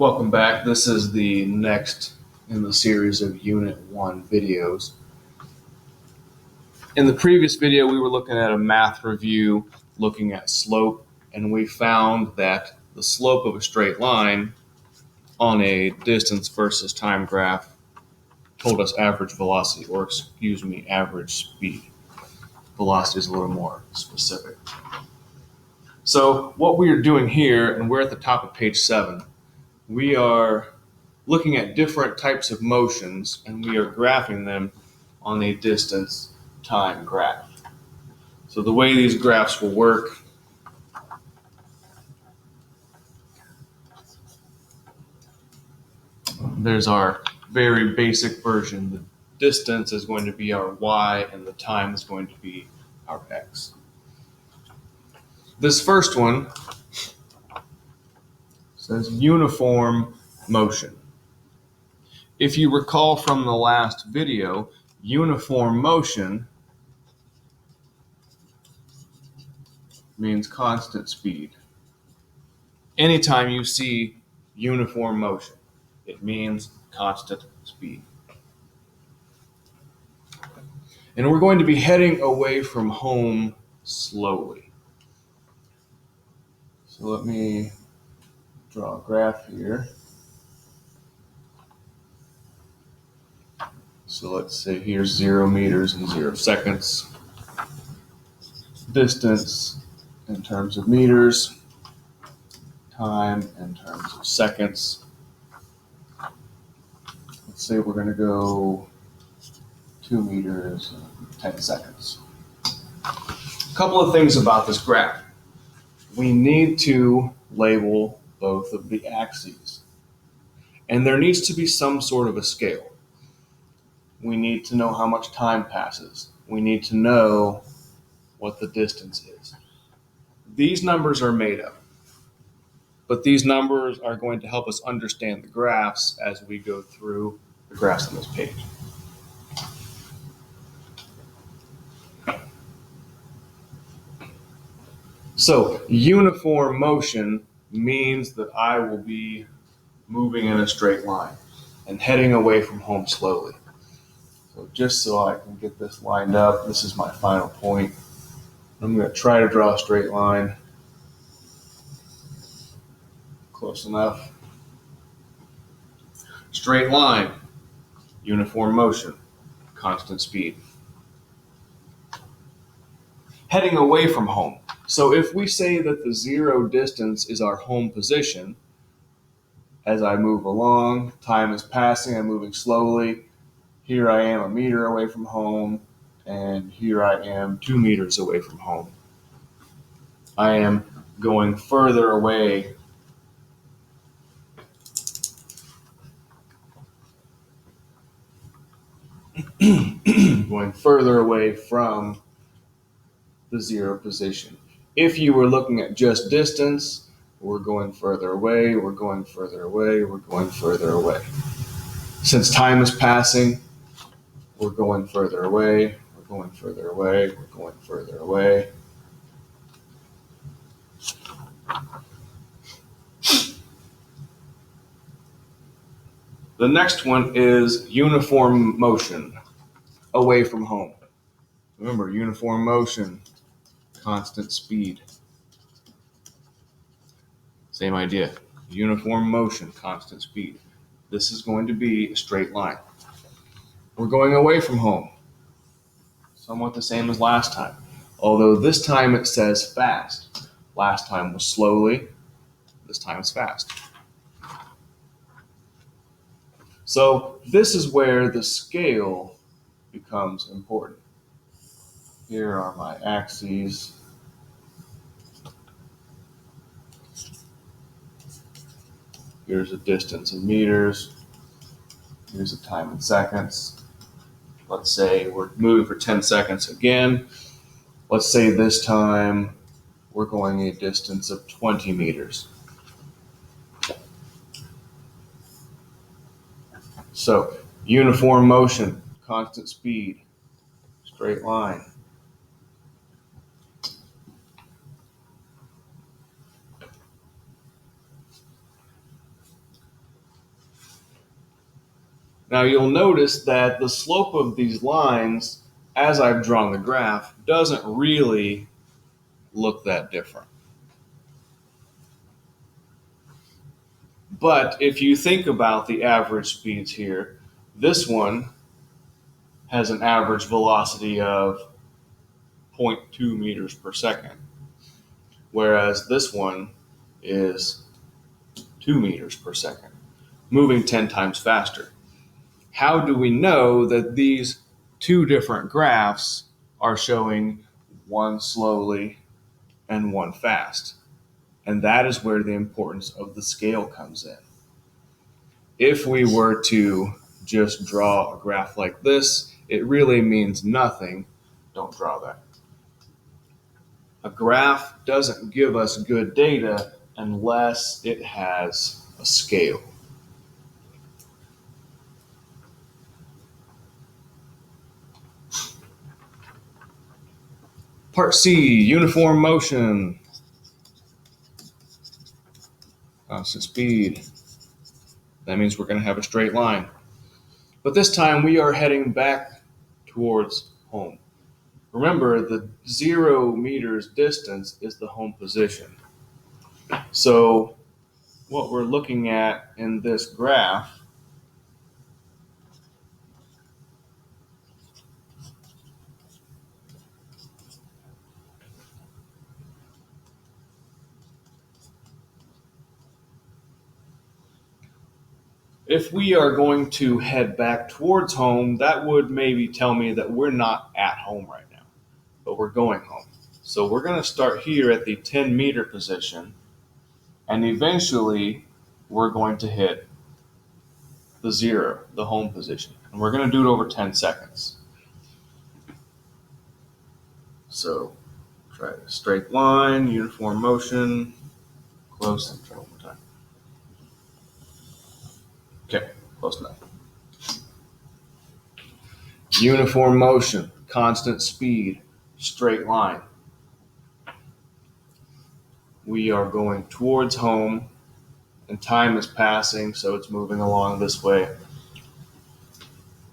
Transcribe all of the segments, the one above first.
Welcome back. This is the next in the series of Unit 1 videos. In the previous video, we were looking at a math review, looking at slope, and we found that the slope of a straight line on a distance versus time graph told us average velocity, or average speed. Velocity is a little more specific. So what we are doing here, and we're at the top of page 7, we are looking at different types of motions, and we are graphing them on a distance time graph. So the way these graphs will work, there's our very basic version. The distance is going to be our y, and the time is going to be our x. This first one says uniform motion. If you recall from the last video, uniform motion means constant speed. Anytime you see uniform motion, it means constant speed. And we're going to be heading away from home slowly. So let me draw a graph here. So let's say here's 0 meters and 0 seconds. Distance in terms of meters, time in terms of seconds. Let's say we're going to go 2 meters and 10 seconds. A couple of things about this graph. We need to label both of the axes. And there needs to be some sort of a scale. We need to know how much time passes. We need to know what the distance is. These numbers are made up, but these numbers are going to help us understand the graphs as we go through the graphs on this page. So uniform motion means that I will be moving in a straight line and heading away from home slowly. So just so I can get this lined up, this is my final point. I'm going to try to draw a straight line. Close enough. Straight line, uniform motion, constant speed. Heading away from home. So if we say that the 0 distance is our home position, as I move along, time is passing, I'm moving slowly. Here I am 1 meter away from home, and here I am 2 meters away from home. I am going further away from the 0 position. If you were looking at just distance, we're going further away, we're going further away, we're going further away. Since time is passing, we're going further away, we're going further away, we're going further away. The next one is uniform motion, away from home. Remember, uniform motion, constant speed. Same idea. Uniform motion, constant speed. This is going to be a straight line. We're going away from home. Somewhat the same as last time. Although this time it says fast. Last time was slowly. This time it's fast. So this is where the scale becomes important. Here are my axes. Here's a distance in meters. Here's a time in seconds. Let's say we're moving for 10 seconds again. Let's say this time we're going a distance of 20 meters. So uniform motion, constant speed, straight line. Now you'll notice that the slope of these lines, as I've drawn the graph, doesn't really look that different. But if you think about the average speeds here, this one has an average velocity of 0.2 meters per second, whereas this one is 2 meters per second, moving 10 times faster. How do we know that these two different graphs are showing one slowly and one fast? And that is where the importance of the scale comes in. If we were to just draw a graph like this, it really means nothing. Don't draw that. A graph doesn't give us good data unless it has a scale. Part C, uniform motion. Constant speed. That means we're going to have a straight line. But this time we are heading back towards home. Remember, the 0 meters distance is the home position. So what we're looking at in this graph if we are going to head back towards home, that would maybe tell me that we're not at home right now, but we're going home. So we're going to start here at the 10 meter position, and eventually we're going to hit the 0, the home position. And we're going to do it over 10 seconds. So try a straight line, uniform motion, close, and try one more time. Okay, close enough. Uniform motion, constant speed, straight line. We are going towards home, and time is passing, so it's moving along this way.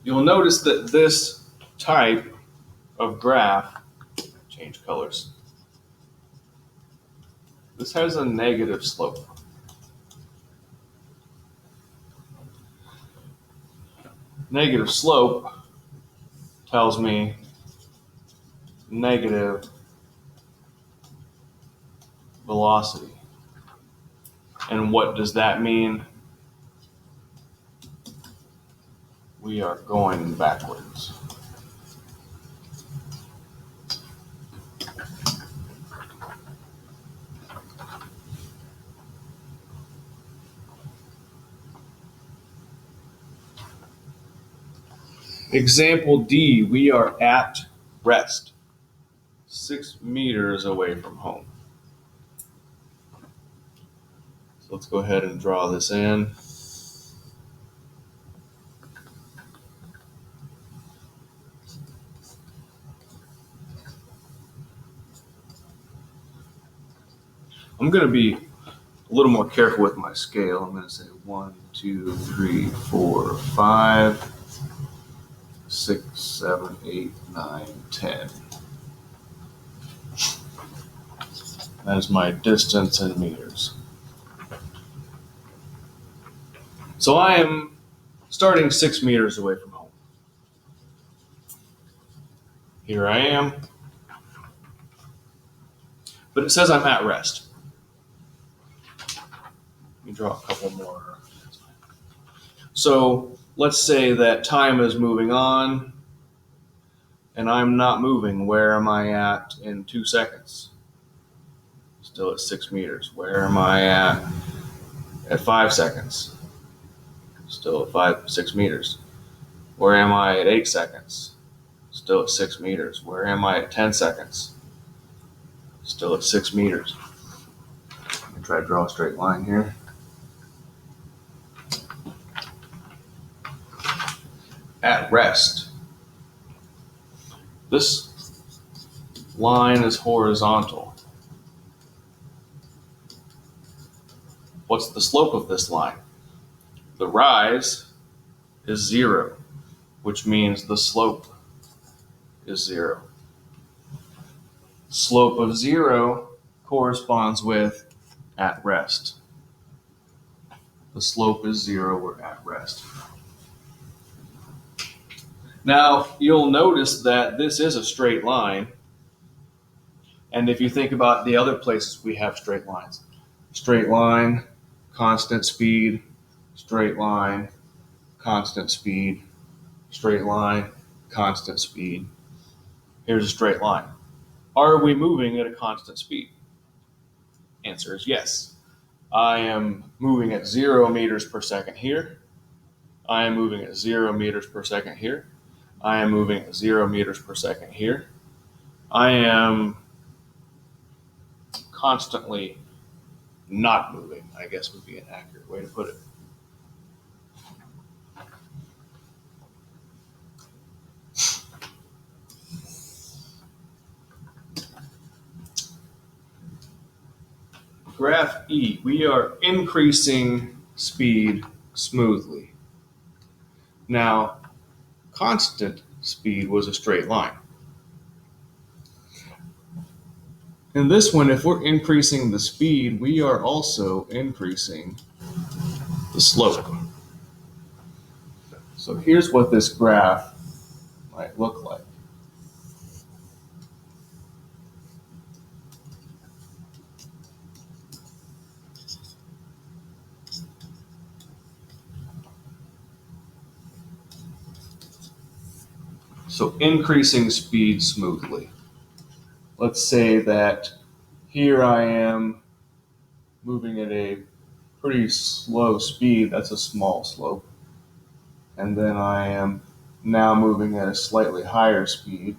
You'll notice that this type of graph, change colors, this has a negative slope. Negative slope tells me negative velocity. And what does that mean? We are going backwards. Example D, we are at rest, 6 meters away from home. So let's go ahead and draw this in. I'm going to be a little more careful with my scale. I'm going to say 1, 2, 3, 4, 5, 6, 7, 8, 9, 10. That is my distance in meters. So I am starting 6 meters away from home. Here I am. But it says I'm at rest. Let me draw a couple more. So let's say that time is moving on and I'm not moving. Where am I at in 2 seconds? Still at 6 meters. Where am I at 5 seconds? Still at 6 meters. Where am I at 8 seconds? Still at 6 meters. Where am I at 10 seconds? Still at 6 meters. Let me try to draw a straight line here. At rest. This line is horizontal. What's the slope of this line? The rise is 0, which means the slope is 0. Slope of 0 corresponds with at rest. The slope is 0, we're at rest. Now, you'll notice that this is a straight line. And if you think about the other places we have straight lines, straight line, constant speed, straight line, constant speed, straight line, constant speed. Here's a straight line. Are we moving at a constant speed? Answer is yes. I am moving at 0 meters per second here. I am moving at 0 meters per second here. I am moving at 0 meters per second here. I am constantly not moving, I guess would be an accurate way to put it. Graph E, we are increasing speed smoothly. Now, constant speed was a straight line. In this one, if we're increasing the speed, we are also increasing the slope. So here's what this graph might look like. So increasing speed smoothly. Let's say that here I am moving at a pretty slow speed. That's a small slope. And then I am now moving at a slightly higher speed.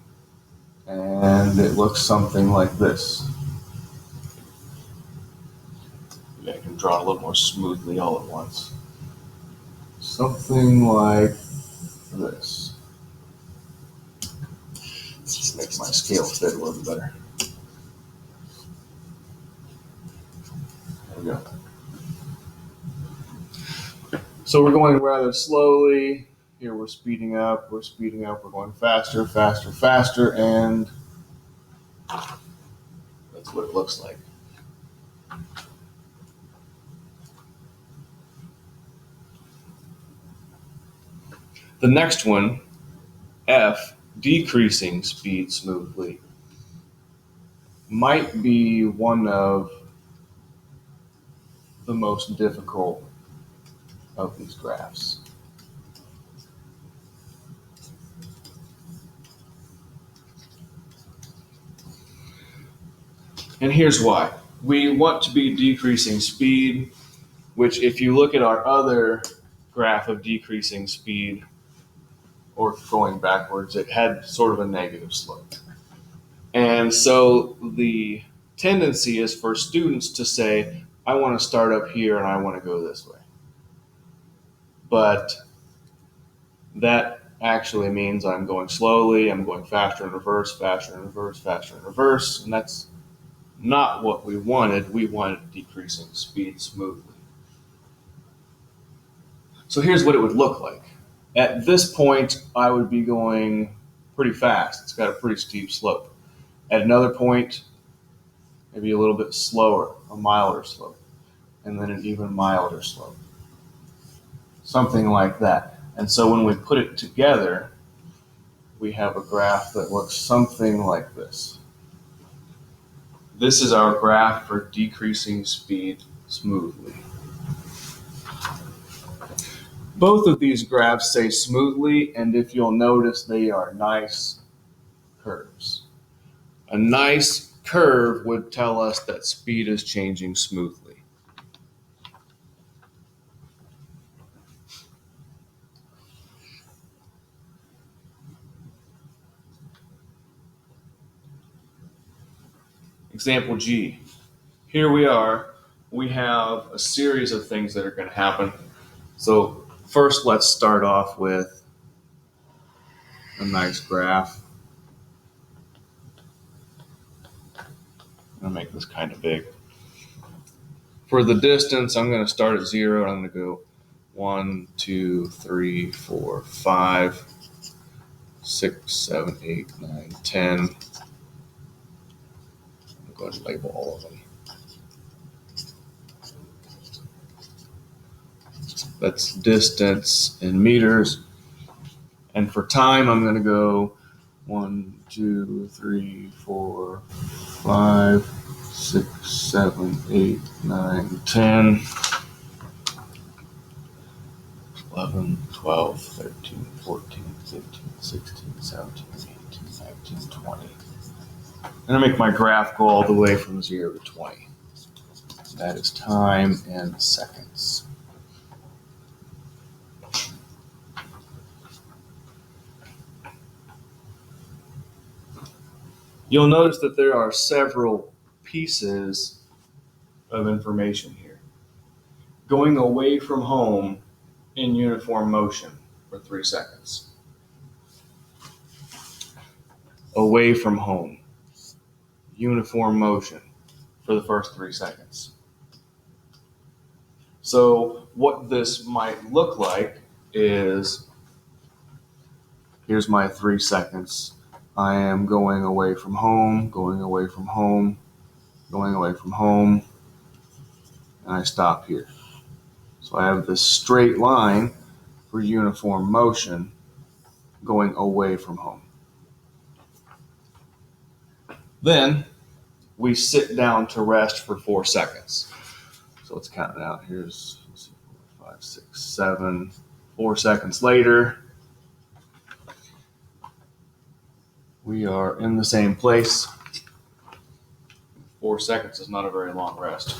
And it looks something like this. Maybe I can draw it a little more smoothly all at once. Something like this. Just make my scale fit a little better. There we go. So we're going rather slowly. Here we're speeding up, we're going faster, faster, faster, and that's what it looks like. The next one, F, decreasing speed smoothly, might be one of the most difficult of these graphs. And here's why. We want to be decreasing speed, which if you look at our other graph of decreasing speed or going backwards, it had sort of a negative slope. And so the tendency is for students to say, I want to start up here and I want to go this way. But that actually means I'm going slowly, I'm going faster in reverse, faster in reverse, faster in reverse, and that's not what we wanted. We wanted decreasing speed smoothly. So here's what it would look like. At this point, I would be going pretty fast. It's got a pretty steep slope. At another point, maybe a little bit slower, a milder slope, and then an even milder slope. Something like that. And so when we put it together, we have a graph that looks something like this. This is our graph for decreasing speed smoothly. Both of these graphs say smoothly, and if you'll notice, they are nice curves. A nice curve would tell us that speed is changing smoothly. Example G. Here we are. We have a series of things that are going to happen. So first, let's start off with a nice graph. I'm going to make this kind of big. For the distance, I'm going to start at 0 and I'm going to go 1, 2, 3, 4, 5, 6, 7, 8, 9, 10. I'm going to label all of them. That's distance in meters. And for time, I'm going to go 1, 2, 3, 4, 5, 6, 7, 8, 9, 10, 11, 12, 13, 14, 15, 16, 17, 18, 19, 20. And I make my graph go all the way from 0 to 20. That is time in seconds. You'll notice that there are several pieces of information here. Going away from home in uniform motion for 3 seconds. Away from home, uniform motion for the first 3 seconds. So what this might look like is, here's my 3 seconds. I am going away from home, going away from home, going away from home, and I stop here. So I have this straight line for uniform motion going away from home. Then we sit down to rest for 4 seconds. So let's count it out. Here's 4, 5, 6, 7. 4 seconds later, we are in the same place. 4 seconds is not a very long rest.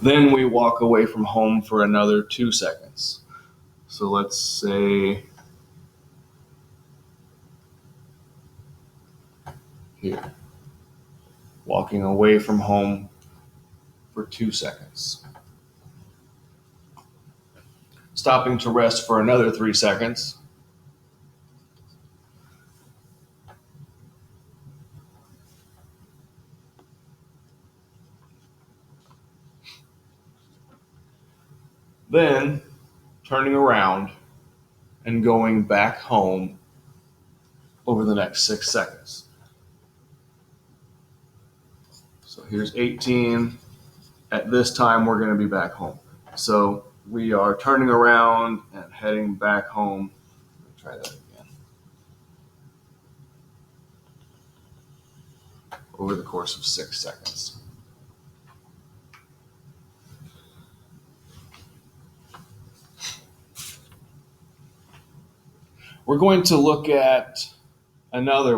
Then we walk away from home for another 2 seconds. So let's say here, walking away from home for 2 seconds. Stopping to rest for another 3 seconds. Then turning around and going back home over the next 6 seconds. So here's 18. At this time, we're going to be back home. So we are turning around and heading back home. Let me try that again. Over the course of 6 seconds. We're going to look at another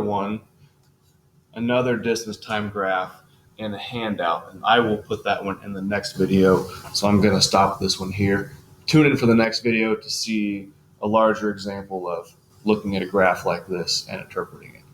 distance time graph in a handout, and I will put that one in the next video. So I'm going to stop this one here. Tune in for the next video to see a larger example of looking at a graph like this and interpreting it.